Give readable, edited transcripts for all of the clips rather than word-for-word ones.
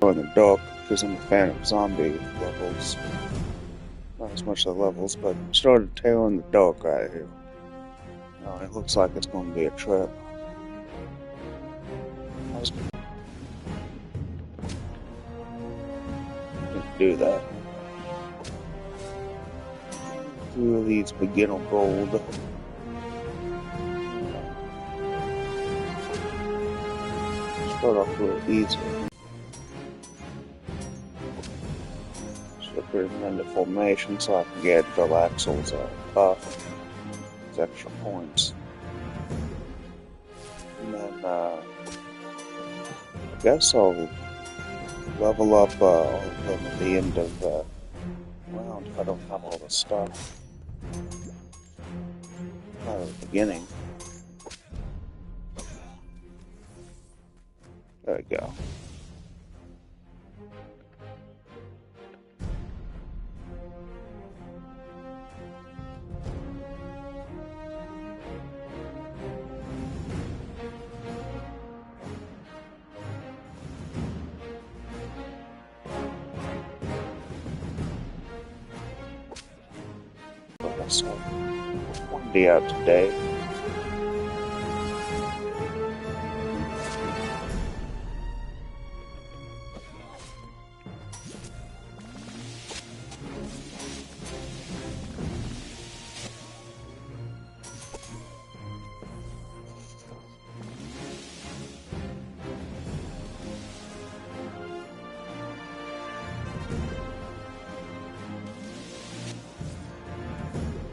in the dark because I'm a fan of zombie levels. Not as much the levels, but started Tail in the Dark right here. It looks like it's going to be a trip. I was going to do that. Two of these beginner gold. Start off real easy. So put them into formation so I can get Galaxel's buff. These extra points. And then I guess I'll level up all of them at the end of the round if I don't have all the stuff. Not at the beginning. There we go. So, one day out today.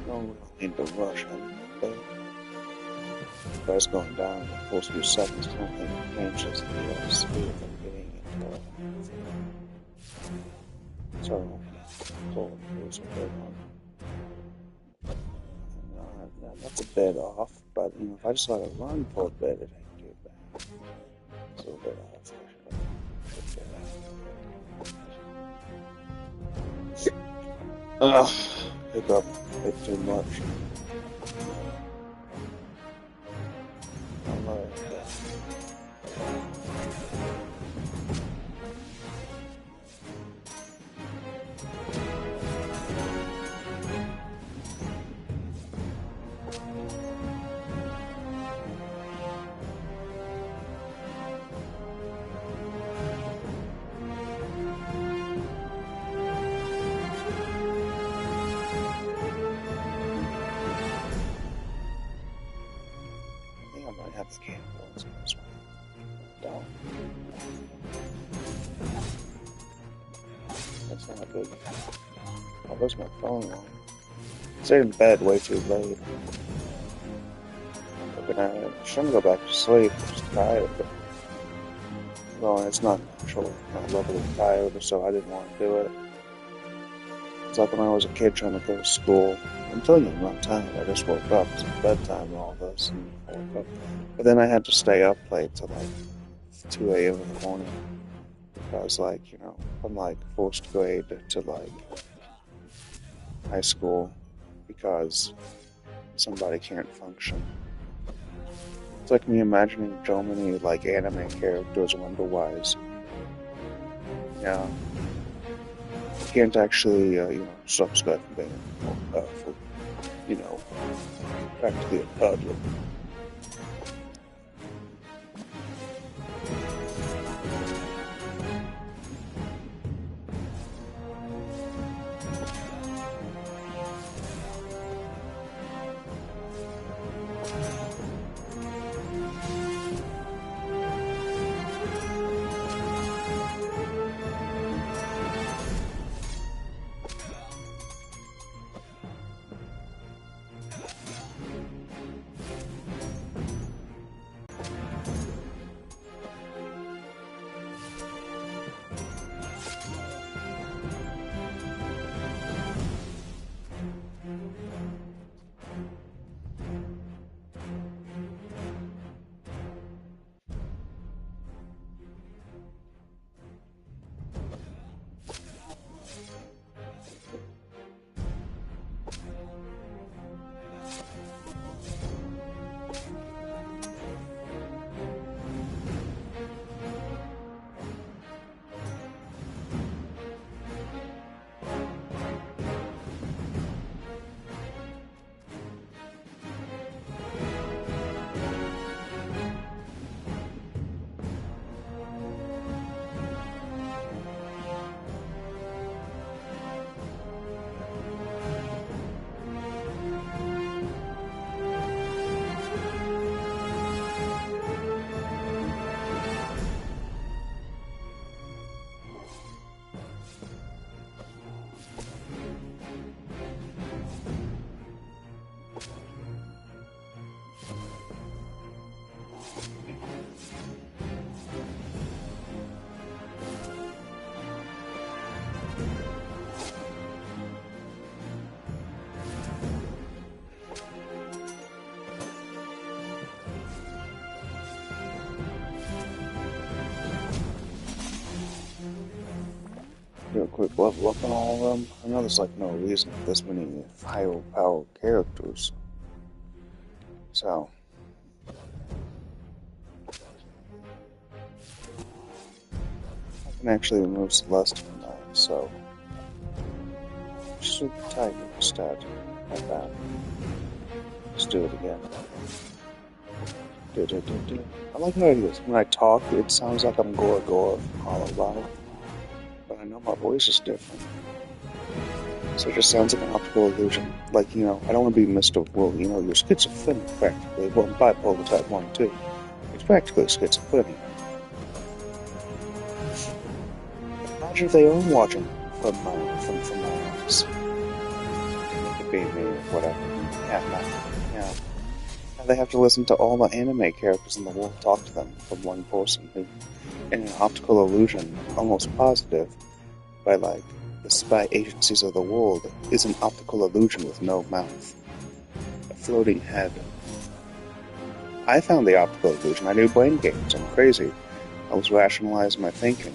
We don't need to rush him, but if I was going down in the first few seconds, I don't think it changes the speed of them getting into so pull and lose a bit on. That's a bit off, but if I just let it run for a bit, it ain't too bad. It's a little bit off. Ugh, hiccup. Bit too much. I might have the candles in this one. Down. That's not good. Oh, there's my phone on. Stayed in bed way too late. Looking at it. I shouldn't go back to sleep. I'm just tired. Well, it's not natural. My level of tired, so I didn't want to do it. It's like when I was a kid trying to go to school. I'm telling you, I'm not tired. I just woke up. It's bedtime and all this. And I woke up. But then I had to stay up late till like 2 a.m. in the morning. Because, from like first grade to like high school. Because somebody can't function. It's like me imagining so many like anime characters Wonder-wise. Yeah. Can't actually, stop Scott from being more powerful. Practically a toddler. do a quick level up on all of them. I know there's like no reason for this many high power characters. So I can actually remove Celeste from that, so should Tiger instead. Not bad. Let's do it again. I like how it is. When I talk, it sounds like I'm Gore from Hollow Live. But I know my voice is different. So it just sounds like an optical illusion. Like, you know, I don't want to be Mr. Well, you know, you're schizophrenic practically. Well, bipolar type 1 too. It's practically schizophrenia. Imagine if they are watching from my eyes. It could be me or whatever. Yeah. And they have to listen to all the anime characters in the world talk to them from one person who, in an optical illusion, almost positive, by like the spy agencies of the world, is an optical illusion with no mouth. A floating head. I found the optical illusion. I do brain games. I'm crazy. I was rationalizing my thinking.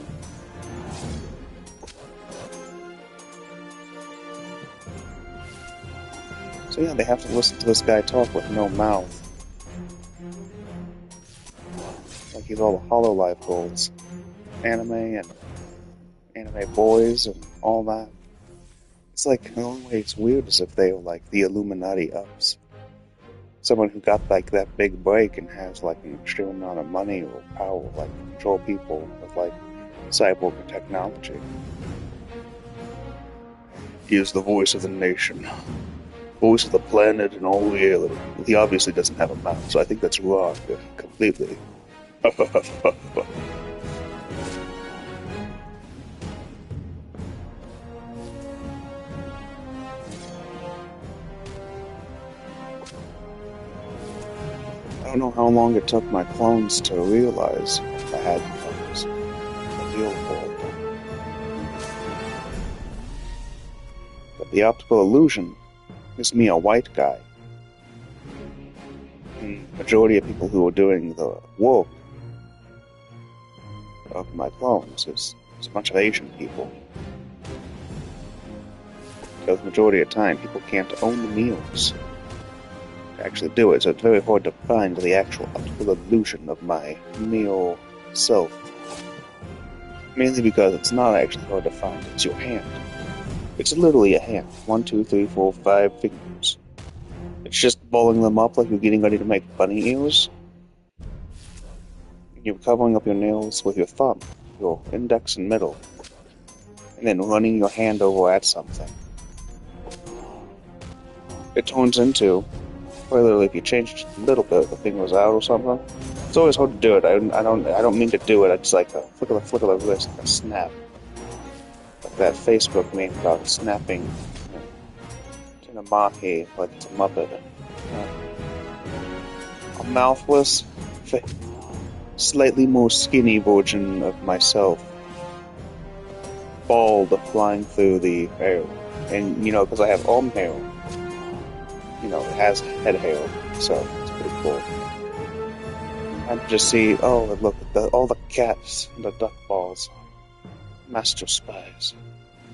So yeah, they have to listen to this guy talk with no mouth. Like he's all the Hollow Life goals. Anime and anime boys and all that. It's like, the only way it's weird is if they were like the Illuminati ups. Someone who got like that big break and has like an extreme amount of money or power, like control people with like cyborg technology. He is the voice of the nation. Voice of the planet and all reality. He obviously doesn't have a mouth, so I think that's wrong completely. I don't know how long it took my clones to realize I had clones. The real world. But the optical illusion is me, a white guy. The majority of people who are doing the work of my clones is a bunch of Asian people. Because the majority of the time, people can't own the meals to actually do it, so it's very hard to find the actual optical illusion of my meal self. Mainly because it's not actually hard to find, it's your hand. It's literally a hand. 1, 2, 3, 4, 5 fingers. It's just balling them up like you're getting ready to make bunny ears. You're covering up your nails with your thumb, your index and middle, and then running your hand over at something. It turns into, whether if you change it just a little bit, the fingers out or something. It's always hard to do it. I don't mean to do it. It's like a flick of the wrist, a snap. Like that Facebook meme about snapping in a mahi, like it's a Muppet. A mouthless, slightly more skinny version of myself. Bald, flying through the air. And, you know, because I have arm hair, you know, it has head hair, so it's pretty cool. I just see, oh, look, all the cats and the duck balls. Master spies.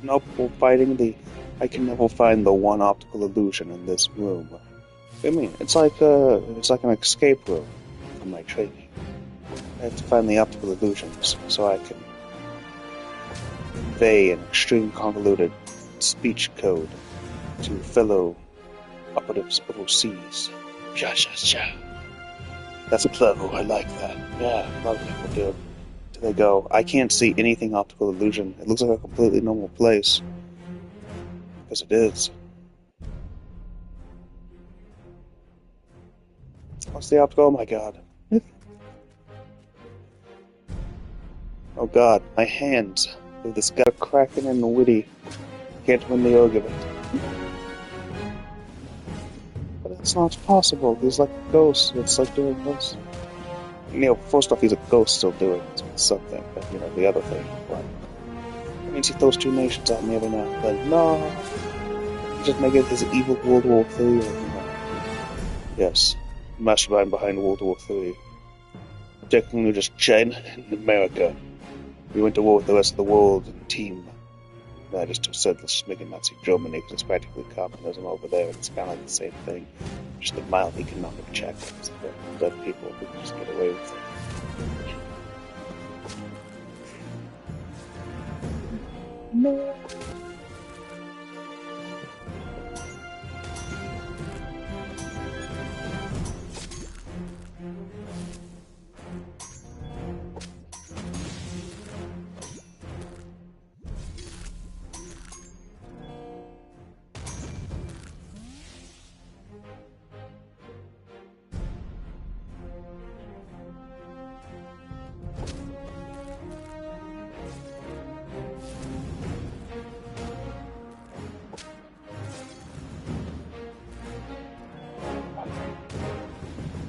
Nope, we're fighting I can never find the one optical illusion in this room. I mean, it's like an escape room from my training. I have to find the optical illusions so I can convey an extreme convoluted speech code to fellow operatives overseas. That's clever, I like that. Yeah, a lot of people do. They go, I can't see anything optical illusion. It looks like a completely normal place. Because it is. What's the optical? Oh my god. Oh god, my hands. With this guy cracking and witty. Can't win the argument. But it's not possible. He's like a ghost. It's like doing this. You know, first off, he's a ghost still doing something, but, you know, the other thing, like, that means he throws two nations at me every now and then. No! He's just making his evil World War III, or, you know. Yes, mastermind behind World War III. Technically just China and America. We went to war with the rest of the world and team I just said let's just make it Nazi Germany because it's practically communism over there. It's kind of like the same thing, just a mild economic check. Dead people who can just get away with it. No.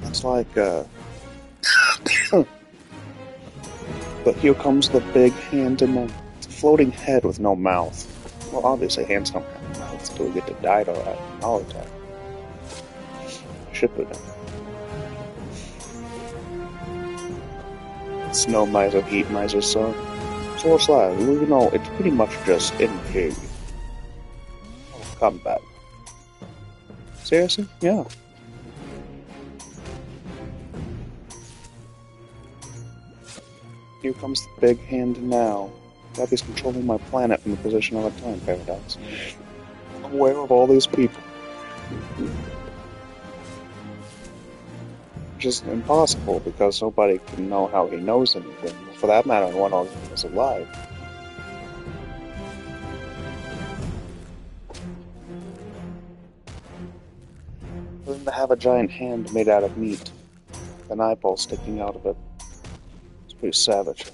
It's like, but here comes the big hand in the floating head with no mouth. Well, obviously hands don't have mouths until we get to die to all the time. Ship it. Snow miser, heat miser, so it's like, you know, it's pretty much just in pig. Combat. Seriously? Yeah. Here comes the big hand now. God is controlling my planet from the position of a time paradox. I'm aware of all these people. Which is impossible because nobody can know how he knows anything. For that matter, no one else is alive. For them to have a giant hand made out of meat, an eyeball sticking out of it. It's pretty savage.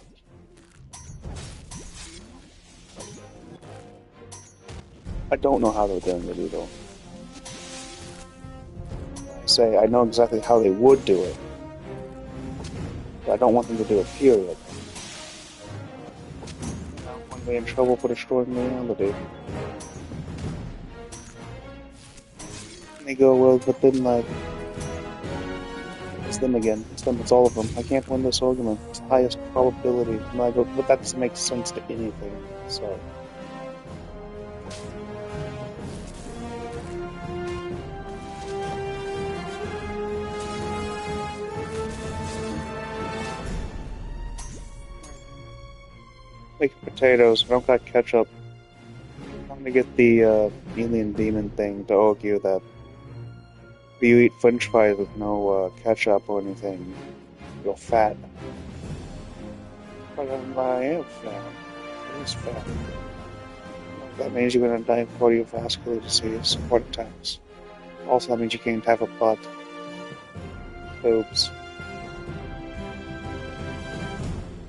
I don't know how they're doing it either. I know exactly how they would do it. But I don't want them to do it, period. I don't want to be in trouble for destroying reality. And they go, well, but then, like, it's them again. It's them, it's all of them. I can't win this argument. It's the highest probability. And I go, but that doesn't make sense to anything. So. Making potatoes. I don't got ketchup. I'm trying to get the alien demon thing to argue that if you eat French fries with no ketchup or anything, you're fat. But I am fat. It is fat. That means you're gonna die of cardiovascular disease, heart attacks. Also, that means you can't have a butt. Boobs.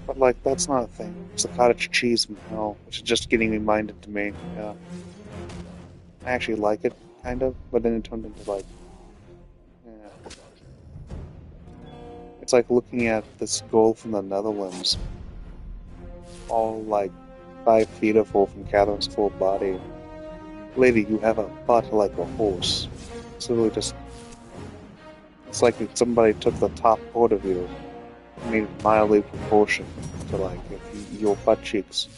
But, like, that's not a thing. It's the cottage cheese from hell, which is just getting reminded to me. Yeah. I actually like it, kind of, but then it turned into, like, yeah. It's like looking at this girl from the Netherlands, all, like, 5 feet of full from Catherine's full body. Lady, you have a butt like a horse. It's literally just... It's like if somebody took the top part of you made it mildly proportioned to, like, if your butt cheeks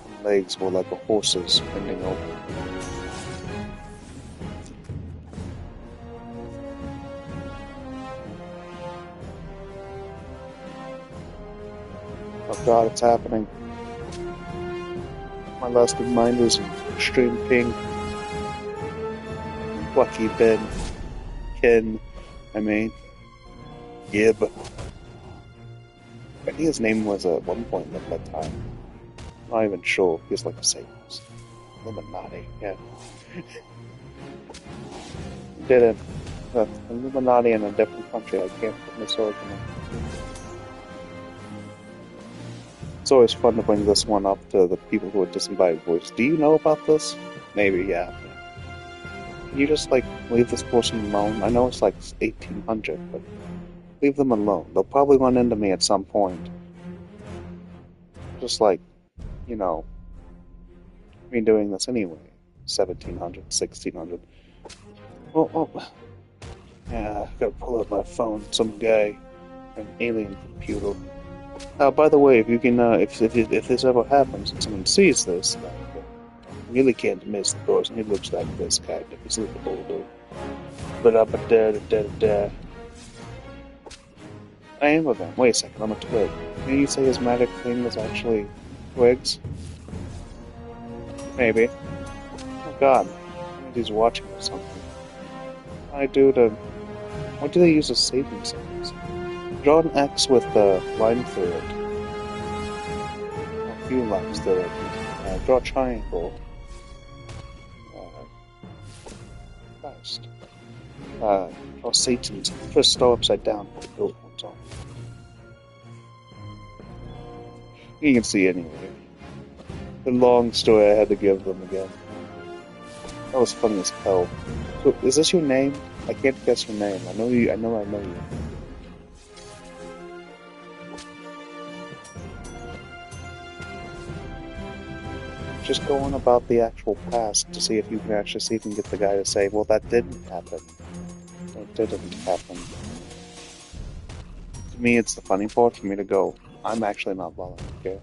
and legs were like a horse's bending over. Oh god, it's happening. My last reminders in extreme pink. Lucky Ben. Ken. Gib. I think his name was at one point at that time. I'm not even sure. He was like a Satanist. Illuminati, yeah. Did it. Illuminati in a different country. I can't put this argument. It's always fun to bring this one up to the people who are disembodied voice. Do you know about this? Maybe, yeah. Can you just, like, leave this person alone? I know it's like 1800, but leave them alone. They'll probably run into me at some point. Just like, you know, me doing this anyway. 1700, 1600. Oh. Yeah, I gotta pull out my phone. Some guy, an alien computer. By the way, if you can, if this ever happens and someone sees this, really can't miss the person. He looks like this kind of. He's a little older. But up a da. I am a vamp. Wait a second, I'm a twig. Can you say his magic thing was actually twigs? Maybe. Oh god. Maybe he's watching or something. I do to. What do they use as saving signs? Draw an X with the line through it. A few lines through it. Draw a triangle. Christ. Draw Satan's crystal upside down. Build one's own. You can see anyway. The long story I had to give them again. That was funny as hell. So, is this your name? I can't guess your name. I know you. I know you. Just go on about the actual past to see if you can actually see if you can get the guy to say, well, that didn't happen. That didn't happen. To me, it's the funny part for me to go, I'm actually not volunteer.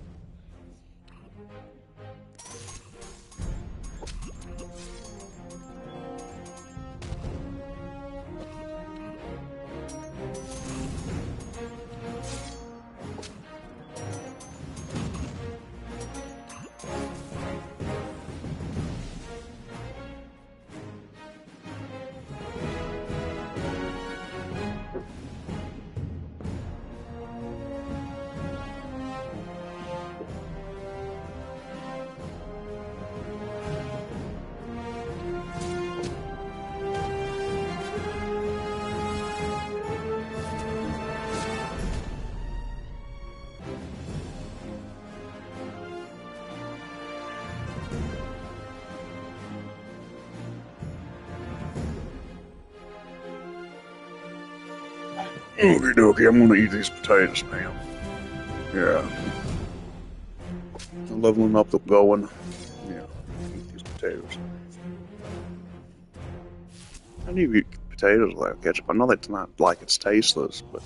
Okie dokie, I'm gonna eat these potatoes now. Yeah. I'm leveling up the going. Yeah, eat these potatoes. How do you eat potatoes without ketchup? I know that's not like it's tasteless, but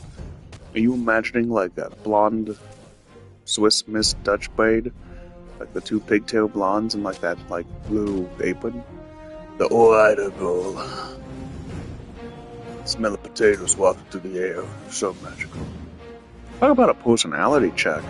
are you imagining like a blonde Swiss Miss Dutch maid? Like the two pigtail blondes and like that like blue apron? The audible smell of potatoes walking through the air. So magical. Talk about a personality check.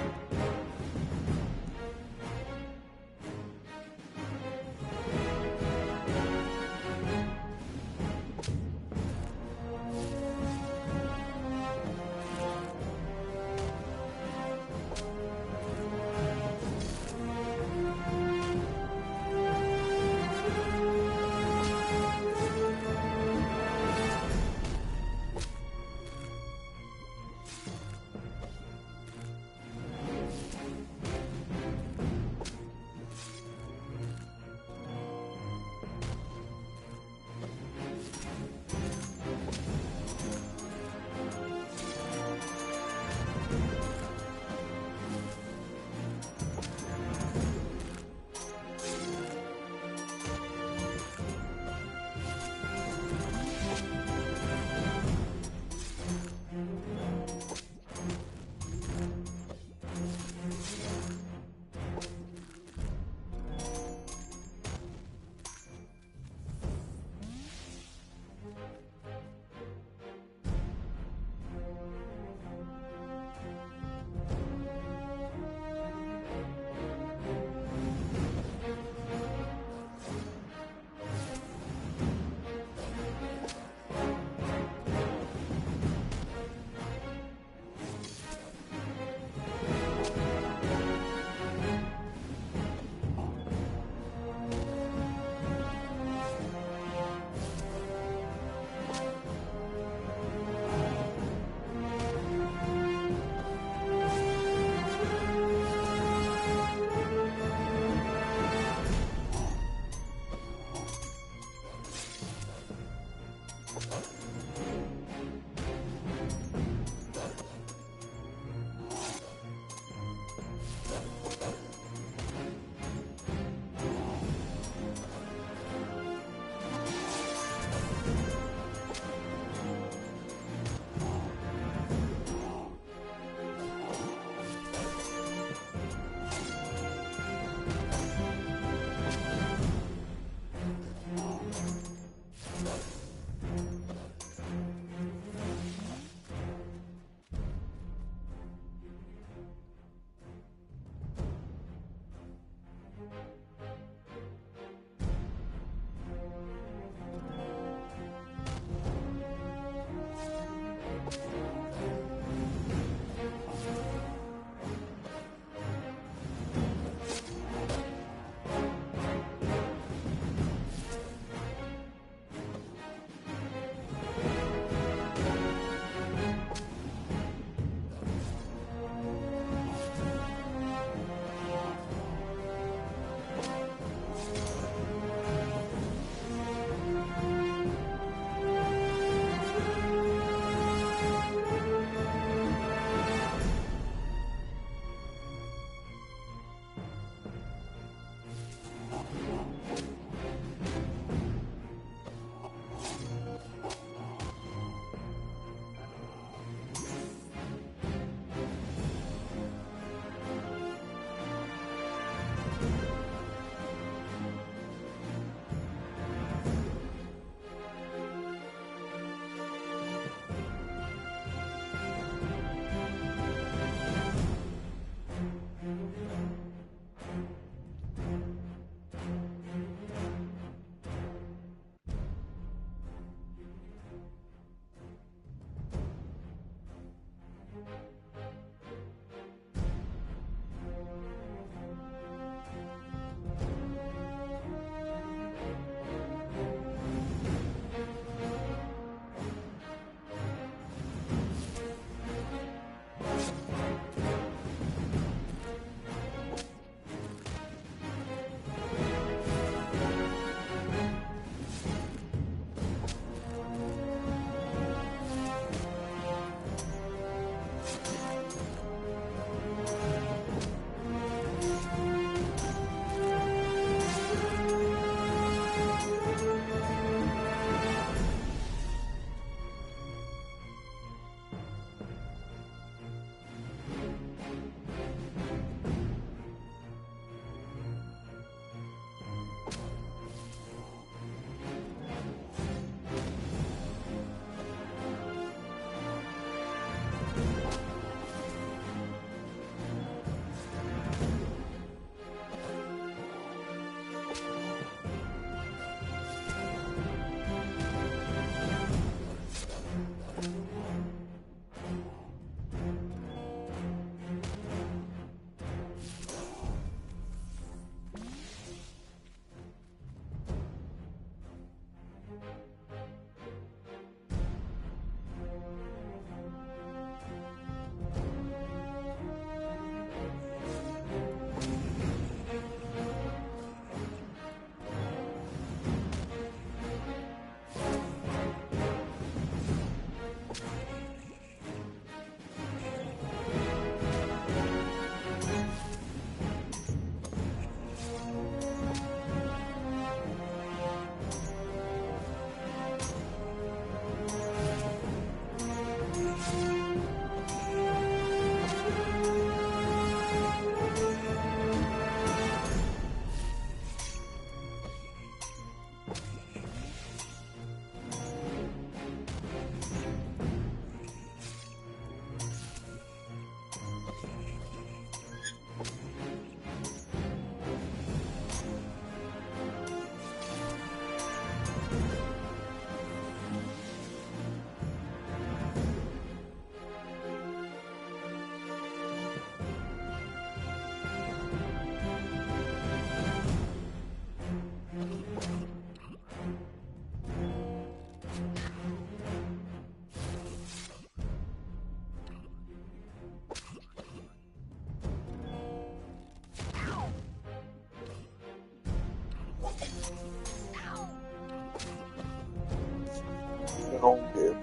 home game.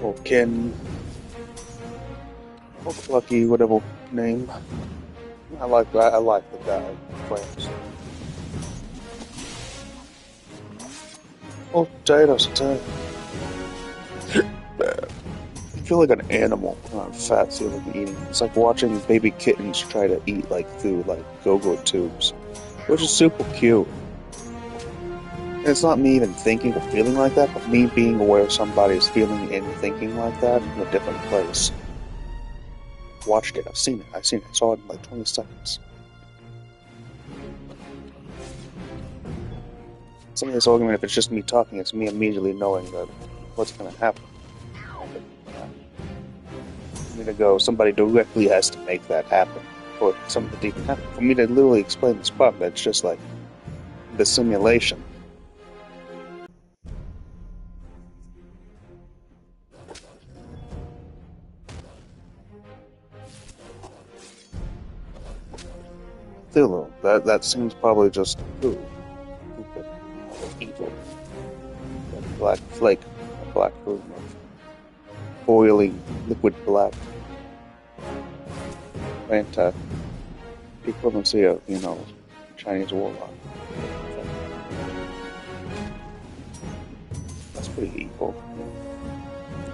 Or Ken. Or Plucky, whatever name. I like the guy. Friends. Oh, potatoes, I feel like an animal when I'm fat feeling eating. It's like watching baby kittens try to eat like through like go-go tubes, which is super cute. And it's not me even thinking or feeling like that, but me being aware of somebody's feeling and thinking like that in a different place. Watched it. I've seen it. I saw it in like 20 seconds. Some of this argument, if it's just me talking, it's me immediately knowing that what's going to happen. For me to go, somebody directly has to make that happen. For something to even happen. For me to literally explain this part, that's just like the simulation. Thulu, that seems probably just stupid, evil. That black flake, that black room of boiling liquid black. The equivalency of, Chinese warlock. That's pretty evil.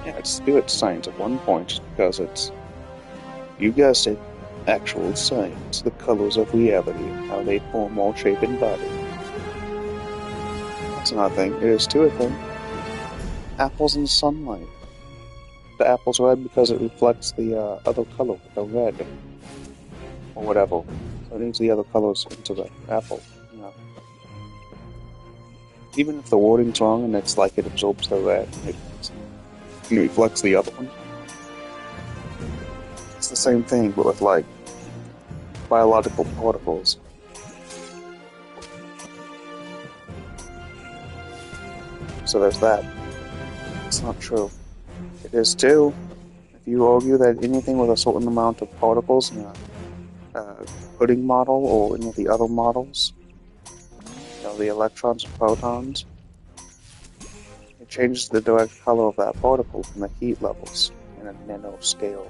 Yeah, it's spirit science at one point, just because it's, you guessed it, actual science, the colors of reality, how they form all shape and body. That's another thing. It is too a thing. Apples in sunlight. The apple's red because it reflects the other color, the red. Or whatever. So it needs the other colors into the apple. Even if the wording's wrong and it's like it absorbs the red, it reflects the other one. It's the same thing, but with like biological particles. So there's that. It's not true. It is too. If you argue that anything with a certain amount of particles in a pudding model or any of the other models, the electrons and protons, it changes the direct color of that particle from the heat levels in a nanoscale.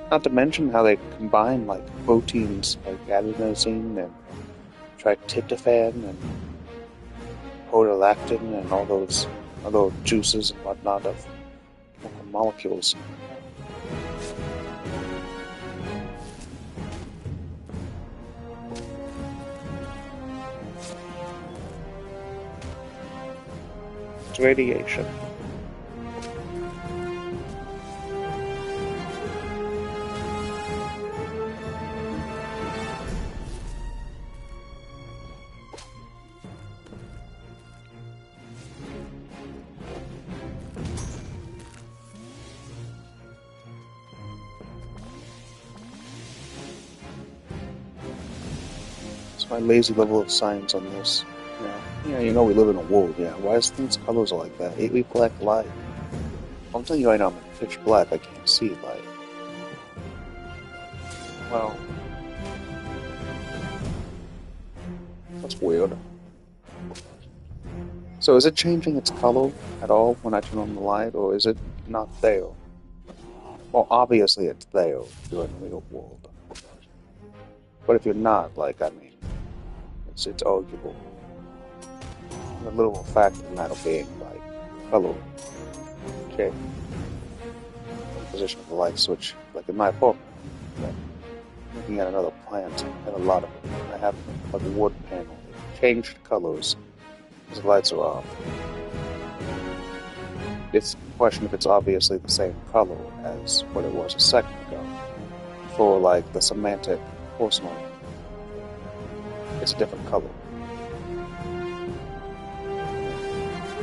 Not to mention how they combine like proteins like adenosine and tryptophan and prolactin and all those other juices and whatnot of molecules. It's radiation. My lazy level of science on this. We live in a world, why is things colors like that? It reflects light. I'm telling you right now, I'm in pitch black, I can't see light. Well, that's weird. So is it changing its color at all when I turn on the light, or is it not there? Well, obviously it's there if you're in the real world. But if you're not, it's arguable. The literal fact of the matter being, color, shape, position of the light switch. Like in my apartment, looking at another plant, I have a lot of it. I have like a wood panel, changed colors as the lights are off. It's a question if it's obviously the same color as what it was a second ago. For like the semantic porcelain, it's a different color.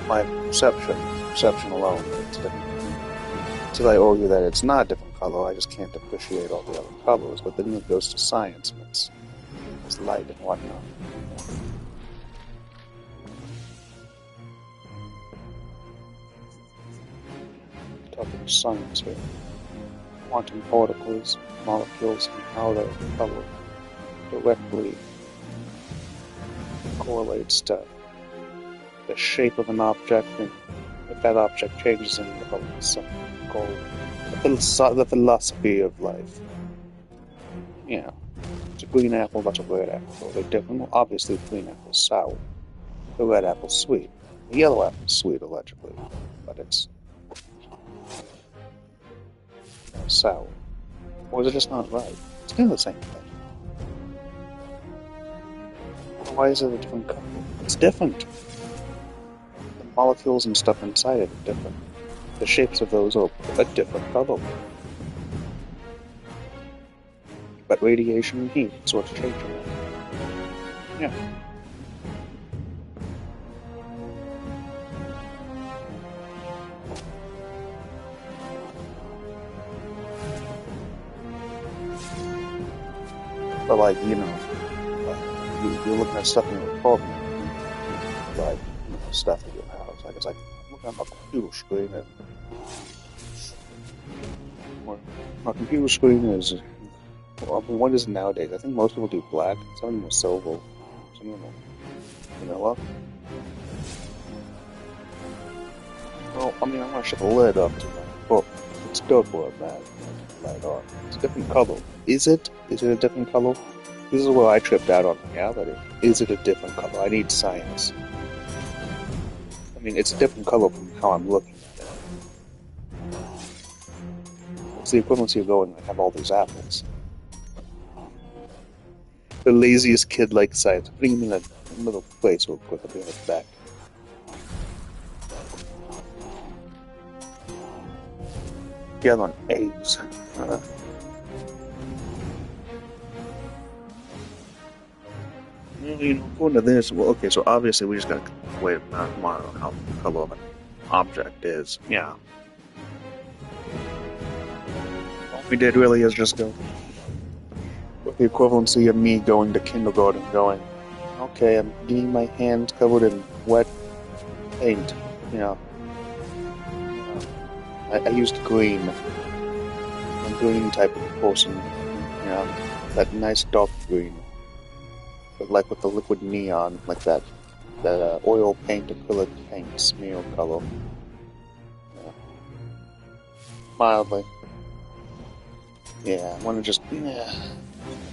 My perception alone, it's different. Until I argue that it's not a different color, I just can't appreciate all the other colors. But then it goes to science, and it's light and whatnot. Talking science here. Quantum particles, molecules, and how their color directly correlates to the shape of an object, and if that object changes in something called the philosophy of life. Yeah. It's a green apple, that's a red apple. They're different. Well, obviously, the green apple's sour. The red apple's sweet. The yellow apple's sweet, allegedly. But it's sour. Or is it just not right? It's kind of the same thing. Why is it a different color? It's different. The molecules and stuff inside it are different. The shapes of those are a different color. But radiation and heat is what's changing it. Yeah. But like, you know, you're looking at stuff in your apartment, like, you know, stuff in your house. Like, it's like, I'm looking at my computer screen, and my computer screen is, well, I mean, what is it nowadays? I think most people do black, some of them are silver, some of them are vanilla. Well, I mean, I'm gonna shut the lid up to that book. It's dark where I'm at. Light on. It's a different color. Is it? Is it a different color? This is where I tripped out on reality. Is it a different color? I need science. I mean, it's a different color from how I'm looking at it. It's the equivalency of going, I have all these apples. The laziest kid like science. Putting him in a little place real quick. I'll be right back. Get on eggs. You know, according to this, well, okay, so obviously we just got to wait a monitor how the color of an object is. Yeah. All we did really is just go with the equivalency of me going to kindergarten, going, okay, I'm getting my hands covered in wet paint. You know, I used green. A green type of person. You know, that nice dark green. But like with the liquid neon, like that oil paint, acrylic paint smear color. Yeah. Mildly. Yeah, I want to just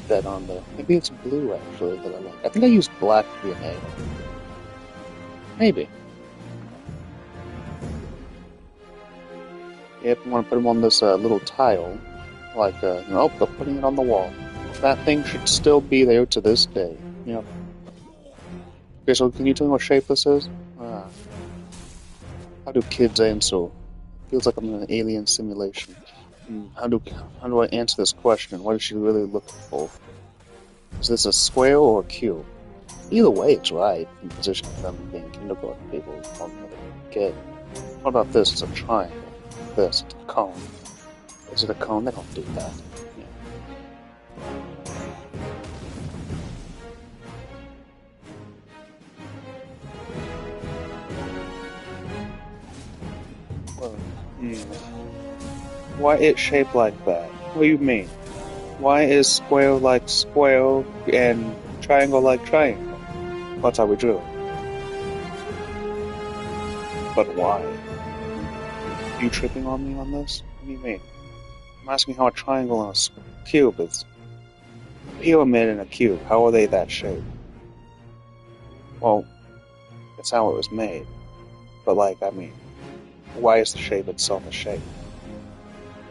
that on there. Maybe it's blue actually that I like. I think I used black DNA. Maybe. Yep, I want to put them on this little tile, like they're putting it on the wall. That thing should still be there to this day. Yep. Okay, so can you tell me what shape this is? How do kids answer? Feels like I'm in an alien simulation. How do I answer this question? What is she really looking for? Is this a square or a cube? Either way, it's right in position of them being kindergarten people on the kid. What about this? It's a triangle. This, it's a cone. Is it a cone? They don't do that. Yeah. Well, why it's shaped like that? What do you mean? Why is square like square and triangle like triangle? That's how we drew it. But why? Are you tripping on me on this? What do you mean? I'm asking how a triangle and a cube is. A pyramid and a cube, how are they that shape? Well, that's how it was made. But like, I mean, why is the shape itself a shape?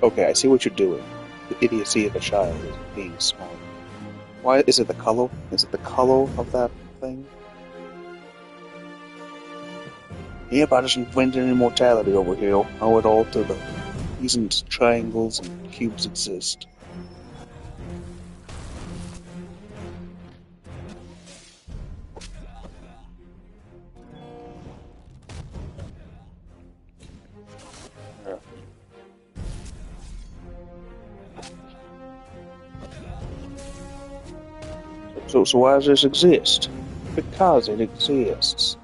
Okay, I see what you're doing. The idiocy of a child is being smart. Why is it the color? Is it the color of that thing? Yep, I just invented immortality over here. How it alter the reasons triangles and cubes exist. So why does this exist? Because it exists.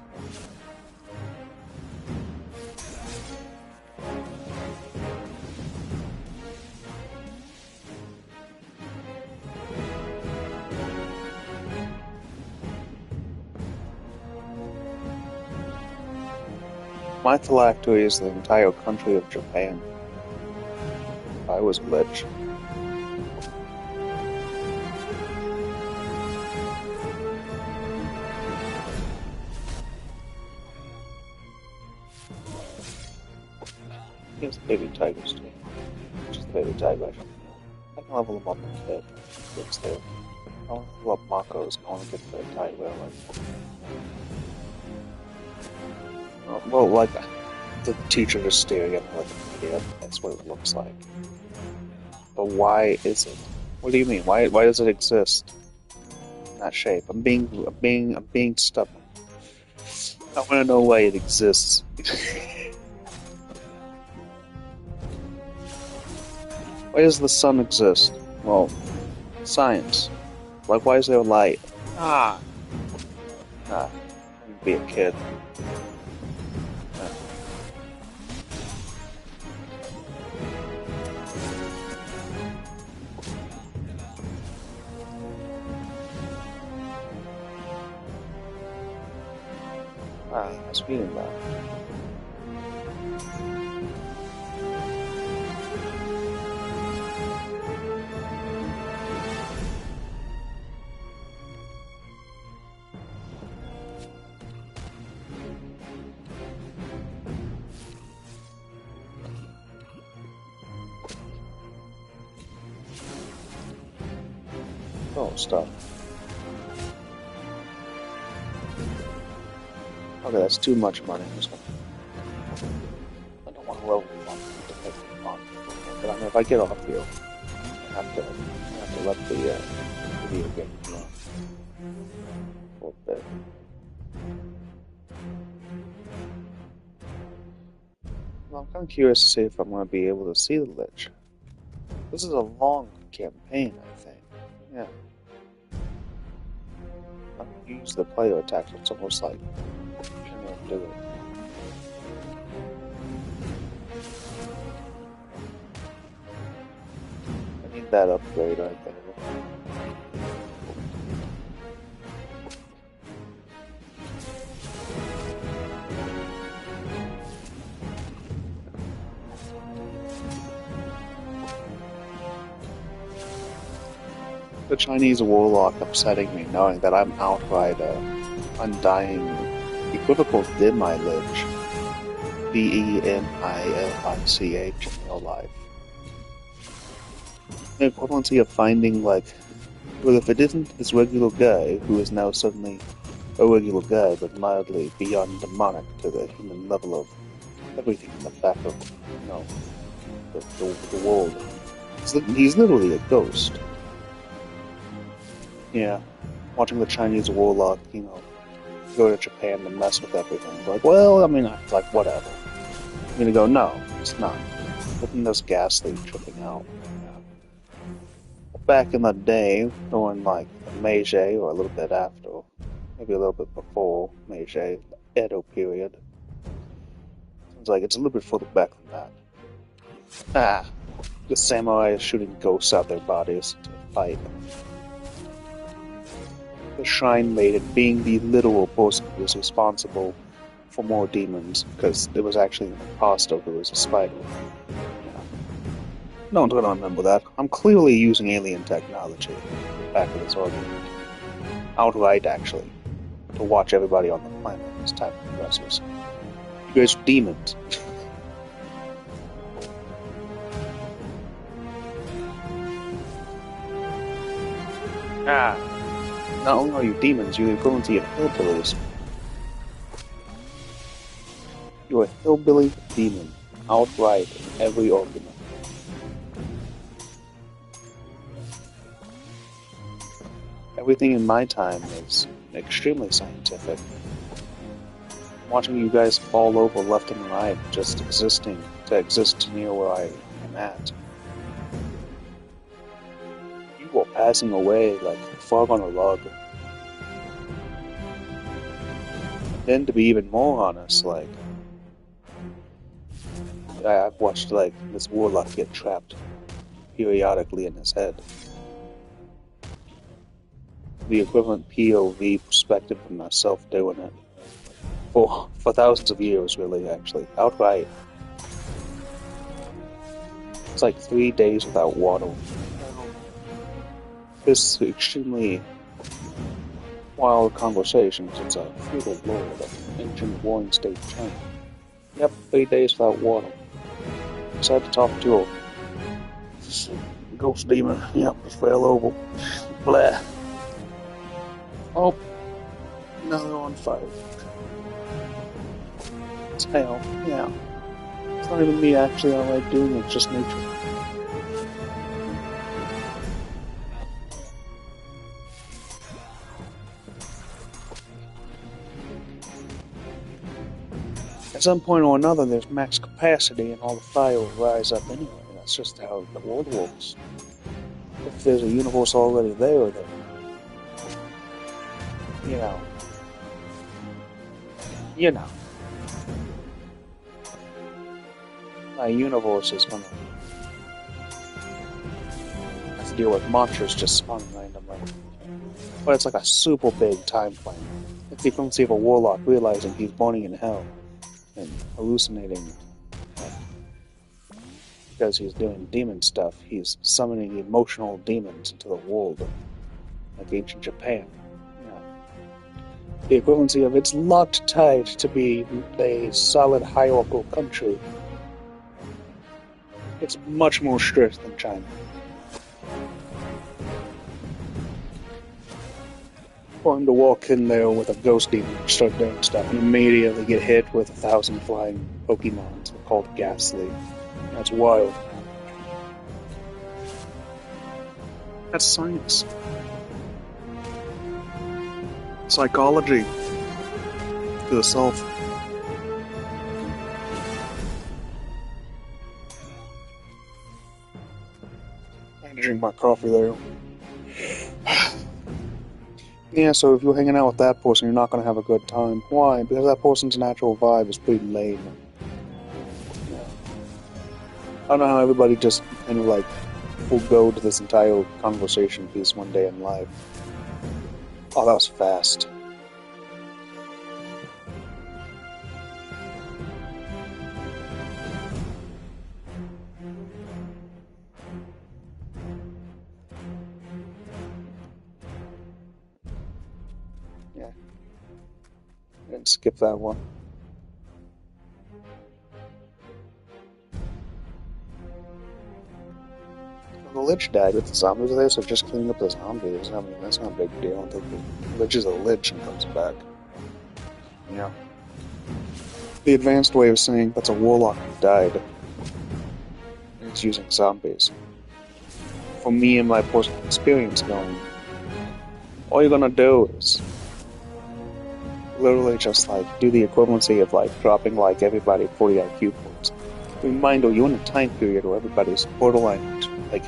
My phylactery is the entire country of Japan. If I was a lich. Here's the baby tigers too. Just the baby tiger. I can level them up instead. It's there. I want to level up Mako's. I want to get the tiger. Well, like the teacher just staring at me like an idiot. That's what it looks like. But why is it? What do you mean? Why does it exist in that shape? I'm being stubborn. I want to know why it exists. Why does the sun exist? Well, science. Like, why is there light? Ah, be a kid. I was reading that. Oh, stuff. Okay, that's too much money. I don't want to level them up to make them fun. But I mean, if I get off here, I have to let the video game run for a bit. Well, I'm kind of curious to see if I'm going to be able to see the Lich. This is a long campaign, I think. Yeah. I can use the player attack, so it's almost like you can't do it. I need that upgrade right there. The Chinese warlock upsetting me, knowing that I'm outright undying, equivocal Demilich, Demilich in real life. The equivalency of finding, like, well, if it isn't this regular guy who is now suddenly a regular guy, but mildly beyond demonic to the human level of everything in the back of, you know, the world. He's literally a ghost. Yeah, watching the Chinese warlock, you know, go to Japan to mess with everything. Like, well, I mean, like, whatever. I'm gonna go, no, it's not. Looking those ghastly tripping out. Yeah. Back in the day, during, like, the Meiji, or a little bit after, maybe a little bit before Meiji, the Edo period. Seems like it's a little bit further back than that. The samurai is shooting ghosts out their bodies to fight. The Shrine Maiden being the literal person who was responsible for more demons, because it was actually an imposter who was a spider. Yeah. No one's gonna remember that. I'm clearly using alien technology back of this argument. Outright, actually. To watch everybody on the planet as time progresses. You guys are demons. Not only are you demons, you're the equivalent of hillbillies. You're a hillbilly demon, outright in every argument. Everything in my time is extremely scientific. Watching you guys fall over left and right, just existing to exist near where I am at. You are passing away like a frog on a log. Then to be even more honest, like, I've watched, like, this warlock get trapped periodically in his head. The equivalent POV perspective of myself doing it. For thousands of years, really, actually. Outright. It's like 3 days without water. This extremely wild conversations. It's a feudal lord of ancient warring state China. Yep, 3 days without water. Decided to talk to a ghost demon. Yep, just fell over. Blah. Oh, now they're on fire. It's hell, yeah. It's not even me actually I like doing it, it's just nature. At some point or another, there's max capacity and all the fire will rise up anyway. That's just how the world works. If there's a universe already there, then, you know, my universe is gonna have to deal with monsters just spawning randomly. But it's like a super big time frame. It's the equivalent of a warlock realizing he's burning in hell and hallucinating because he's doing demon stuff. He's summoning emotional demons into the world, like ancient Japan. The equivalency of it's locked tight to be a solid hierarchical country. It's much more strict than China. For him to walk in there with a ghost demon and start doing stuff and immediately get hit with 1,000 flying Pokemons called Ghastly. That's wild. That's science. Psychology to the self. I had to drink my coffee there. Yeah, so if you're hanging out with that person, you're not going to have a good time. Why? Because that person's natural vibe is pretty lame. I don't know how everybody just kind of like forgo to this entire conversation piece one day in life. Oh, that was fast. Yeah. And skip that one. The Lich died with the zombies there, so just cleaning up the zombies. I mean, that's not a big deal until the Lich is a Lich and comes back. Yeah. The advanced way of saying that's a warlock who died. And it's using zombies. For me and my personal experience going, all you're gonna do is literally just like do the equivalency of like dropping like everybody 40 IQ points. Reminder, you're in a time period where everybody's borderline, like,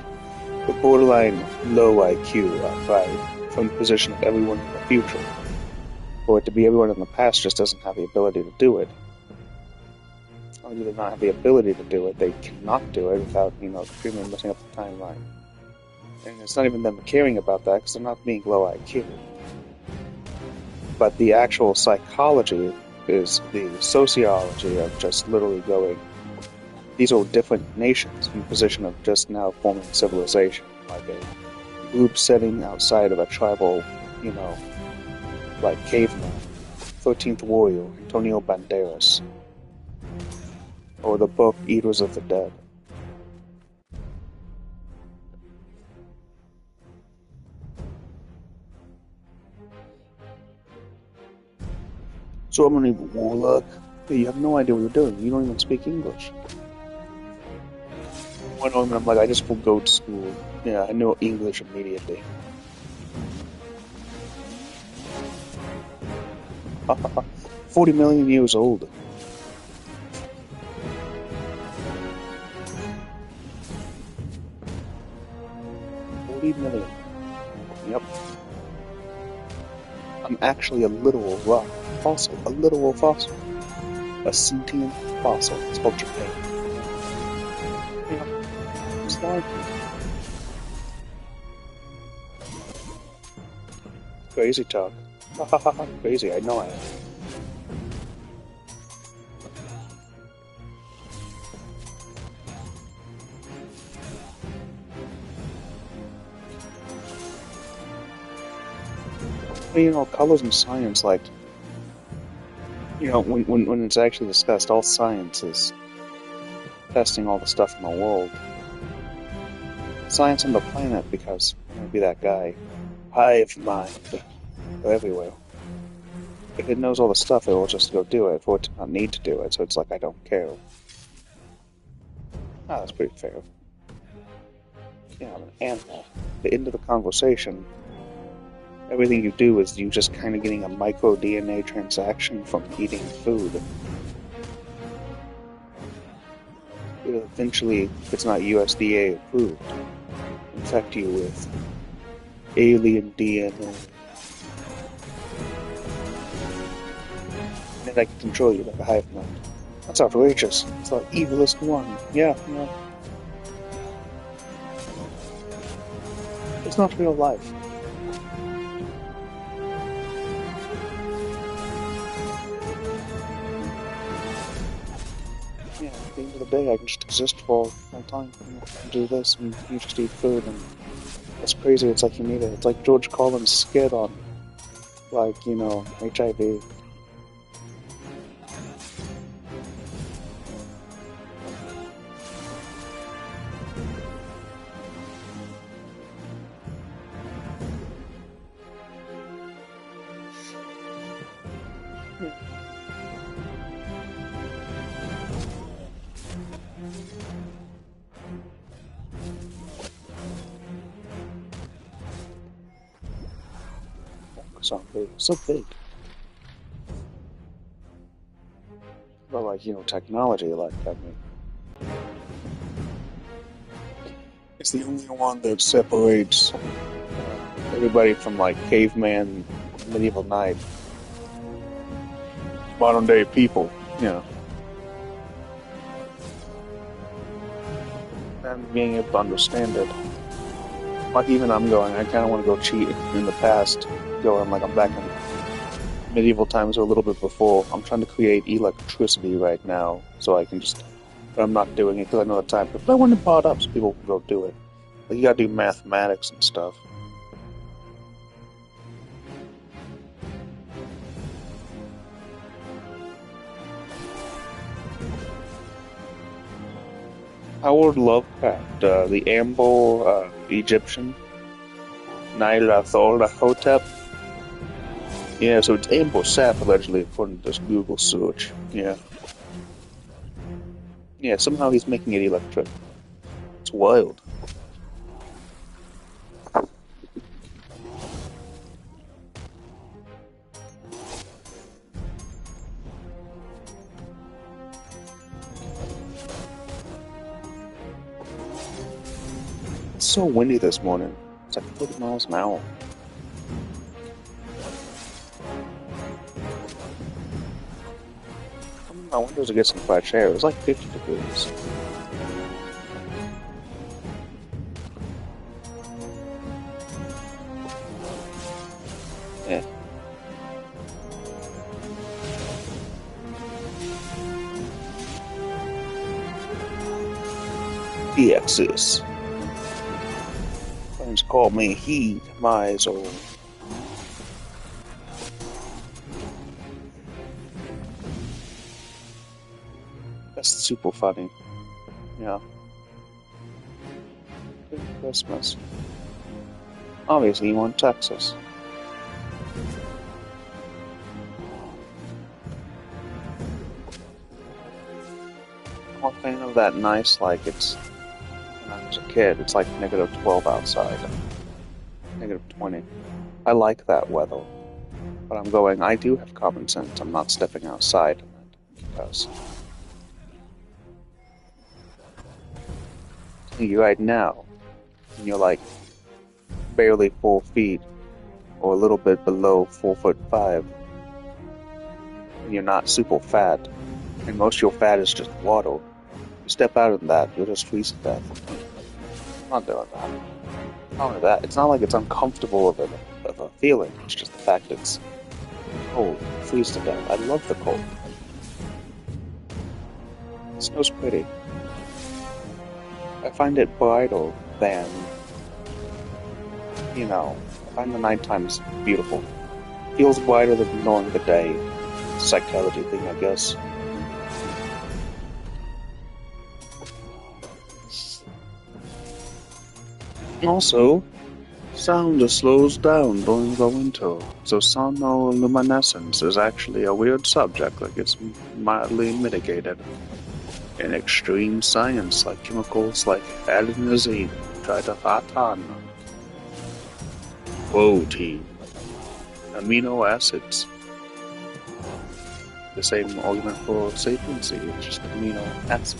the borderline low IQ, right, from the position of everyone in the future. For it to be everyone in the past just doesn't have the ability to do it. Not only do they not have the ability to do it, they cannot do it without, completely messing up the timeline. And it's not even them caring about that, because they're not being low IQ. But the actual psychology is the sociology of just literally going, these are different nations in the position of just now forming civilization, like a group setting outside of a tribal, like caveman. 13th Warrior, Antonio Banderas. Or the book Eaters of the Dead. So I'm an evil warlock. Hey, you have no idea what you're doing. You don't even speak English. One moment I'm like, I just will go to school. Yeah, I know English immediately. 40 million years old. $40 million. Yep. I'm actually a literal rock fossil. A literal fossil. A sentient fossil. It's called Japan. Yeah. It's like crazy talk. Crazy, I know I am. But, colors in science, like, when it's actually discussed, all science is testing all the stuff in the world. Science on the planet, because I'm gonna be that guy. Hive mind. Go everywhere. If it knows all the stuff, it will just go do it, for it to not need to do it, so it's like, I don't care. Ah, that's pretty fair. I'm an animal. At the end of the conversation, everything you do is you just kind of getting a micro DNA transaction from eating food. It'll eventually, if it's not USDA approved, infect you with alien DNA. And then I can control you like a hive mind. That's outrageous. It's the evilest one. Yeah. It's not real life. Yeah, at the end of the day, I can just exist for my time. Do this, and you just eat food, and it's crazy. It's like you need it. It's like George Collins' skit on, like, HIV. So big. But like, technology, like, I mean, it's the only one that separates everybody from like caveman, medieval knight, modern day people, and being able to understand it. Like, even I'm going, I kind of want to go cheat in the past, going like I'm back in medieval times or a little bit before. I'm trying to create electricity right now, so I can just, but I'm not doing it because I know the time. But I want to pot up so people can go do it. Like, you gotta do mathematics and stuff. Howard Lovecraft, the Ambo Egyptian, Nyarlathotep. Yeah, so it's Ambo Sap, allegedly, according to this Google search. Yeah. Yeah, somehow he's making it electric. It's wild. It's so windy this morning. It's like 40 miles an hour. My windows to get some fresh air. It was like 50 degrees. Yeah. DXs. Friends call me He, my soul. That's super funny. Yeah. Good Christmas. Obviously, you want Texas. I'm a fan of that nice, like, it's, when I was a kid, it's like -12 outside. -20. I like that weather. But I'm going, I do have common sense. I'm not stepping outside in it. Because you right now, and you're like barely 4 feet, or a little bit below 4'5", and you're not super fat, and most of your fat is just water. You step out of that, you'll just freeze to death. I'm not doing that. Not only that, it's not like it's uncomfortable of a feeling, it's just the fact it's cold, freeze to death. I love the cold. Snow's pretty. I find it brighter than, find the nighttime's beautiful. Feels brighter than knowing the day. Psychology thing, I guess. Also, sound just slows down during the winter, so sonoluminescence is actually a weird subject that gets mildly mitigated. In extreme science, like chemicals like adenosine, tryptophan, protein, amino acids. The same argument for sapiency, it's just amino acids.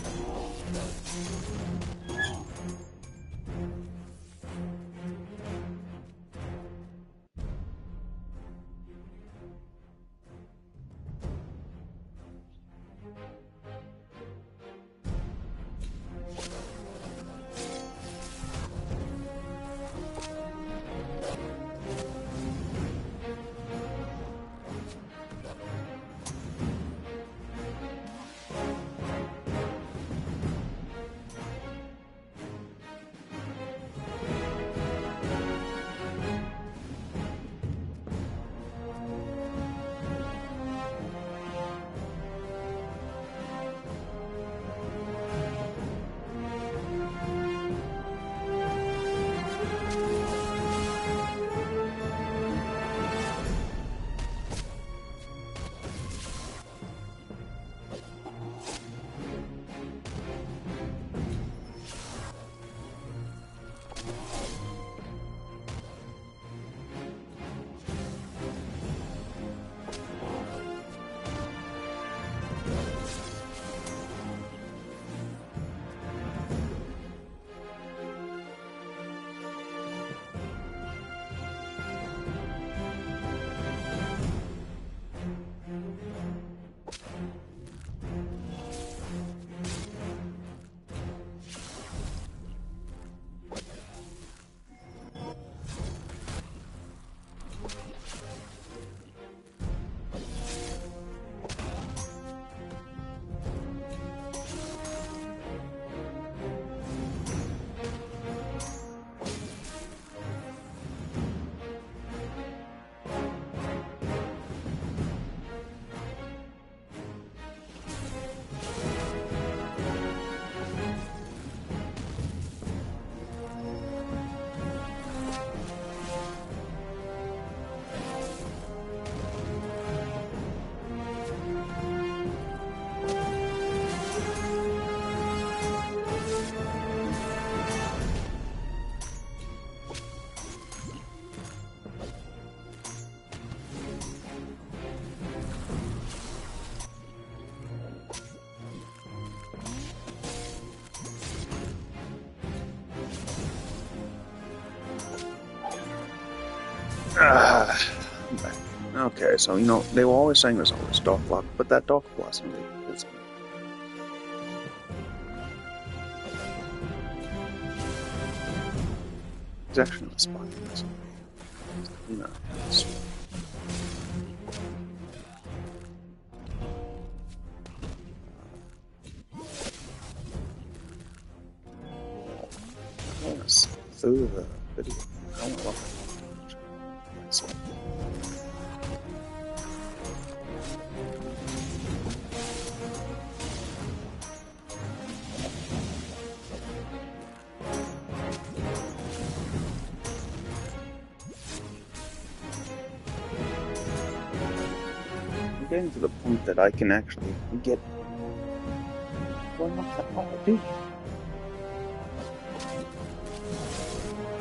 Okay, so they were always saying there's always dark luck, but that dark blossom is it's actually not spot. No. I want to through the video. I want to look at it. I'm getting to the point that I can actually get. Well, not that hard, dude.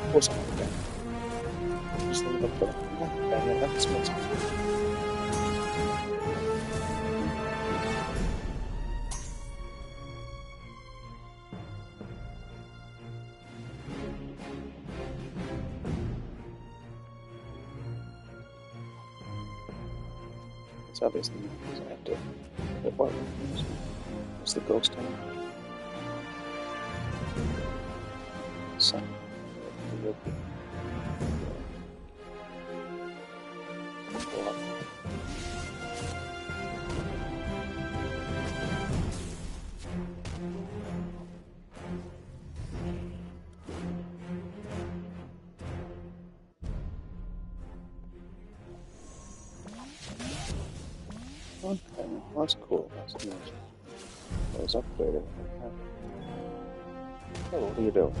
Of course I can. Just leave it there. Yeah, that's what's It's obviously not because I have to. What? What's the ghost town? Sun. Okay, well, that's cool. That's nice. It was upgraded. Okay. Oh, what do you do?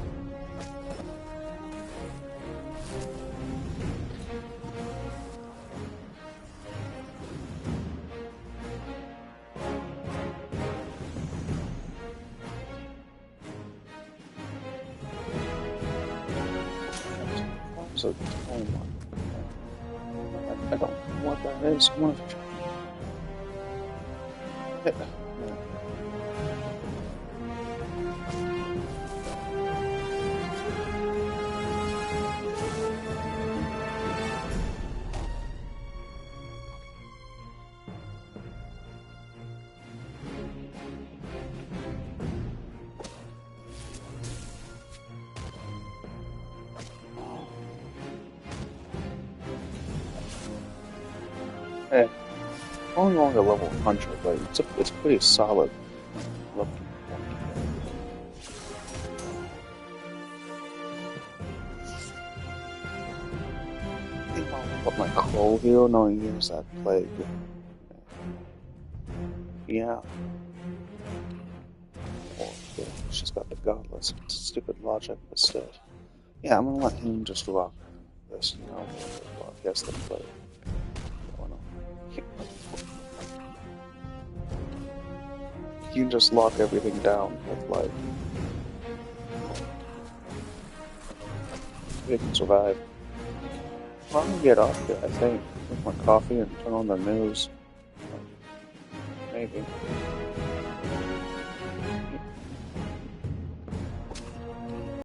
So, time one. I don't know what that is. I want to hit that. Hey, only along a level 100, but it's pretty solid level. Put my crow here, knowing he has that plague. Yeah. Oh, yeah. She's got the godless. Stupid logic, but still. Yeah, I'm gonna let him just rock this, you know. Well, I guess the plague. You can just lock everything down with like you can survive. Well, I'm gonna get off here, I think. Drink my coffee and turn on the news. Maybe.